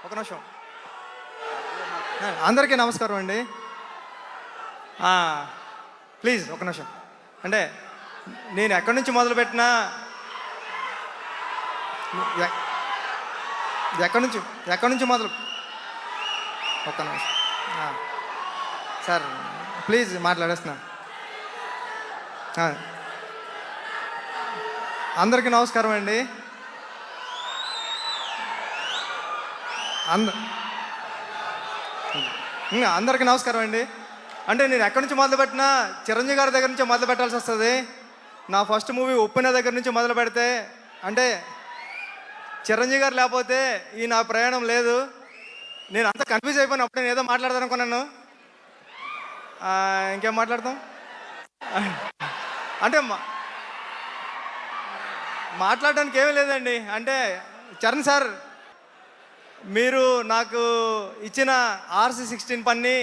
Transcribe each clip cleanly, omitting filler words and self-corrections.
ఒక నిమిషం. అందరికీ నమస్కారం అండి. ప్లీజ్ ఒక నిమిషం. అంటే నేను ఎక్కడి నుంచి మొదలుపెట్టినా ఎక్కడి నుంచి మొదలు ఒక్క నిమిషం సార్, ప్లీజ్ మాట్లాడేస్తున్నా. అందరికీ నమస్కారం అండి. అందరికీ నమస్కారం అండి. అంటే నేను ఎక్కడి నుంచి మొదలుపెట్టినా చిరంజీవి గారి దగ్గర నుంచి మొదలు పెట్టాల్సి వస్తుంది. నా ఫస్ట్ మూవీ ఉప్పిన దగ్గర నుంచి మొదలు పెడితే అంటే చిరంజీవి గారు లేకపోతే ఈ నా ప్రయాణం లేదు. నేను అంతా కన్ఫ్యూజ్ అయిపోయినా. అప్పుడు నేను ఏదో మాట్లాడదాను అనుకున్నాను. ఇంకేం మాట్లాడతాం అంటే మాట్లాడడానికి ఏమీ లేదండి. అంటే చరణ్ సార్, మీరు నాకు ఇచ్చిన RC16 పని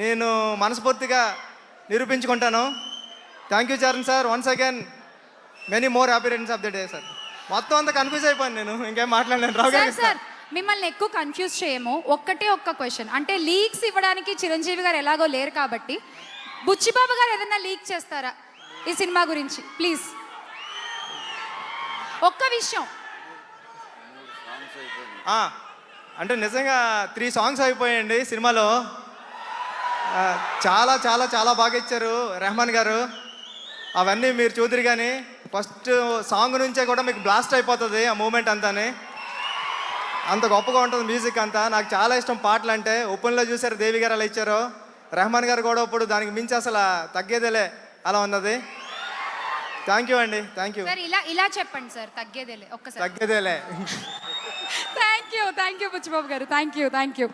నేను మనస్ఫూర్తిగా నిరూపించుకుంటాను. Thank you Charan sir. Once again many more happy returns of the day sir. మొత్తం అంతా కన్ఫ్యూజ్ అయిపోయాను నేను. ఇంకేం మాట్లాడలేను. రావు గారు సార్, మిమ్మల్ని ఎక్కువ కన్ఫ్యూజ్ చేయము. ఒక్క క్వశ్చన్. అంటే లీక్స్ ఇవ్వడానికి చిరంజీవి గారు ఎలాగో లేరు కాబట్టి బుచ్చిబాబు గారు ఏదైనా లీక్ చేస్తారా ఈ సినిమా గురించి? ప్లీజ్ ఒక్క విషయం. అంటే నిజంగా 3 సాంగ్స్ అయిపోయాయండి సినిమాలో. చాలా చాలా చాలా బాగా ఇచ్చారు రెహమాన్ గారు. అవన్నీ మీరు చూద్దరు. కానీ ఫస్ట్ సాంగ్ నుంచే కూడా మీకు బ్లాస్ట్ అయిపోతుంది ఆ మూమెంట్ అంతానే. అంత గొప్పగా ఉంటుంది మ్యూజిక్ అంతా. నాకు చాలా ఇష్టం పాటలు అంటే. ఓపెన్లో చూసారు దేవి గారు అలా ఇచ్చారు. రెహమాన్ గారు కూడా ఇప్పుడు దానికి మించి అసలు తగ్గేదేలే అలా ఉన్నది. థ్యాంక్ యూ అండి. Thank you. ఇలా చెప్పండి సార్, తగ్గేదేలే. ఒక్కసారి తగ్గేదేలే. థ్యాంక్ యూ బుచ్చిబాబు గారు. Thank you.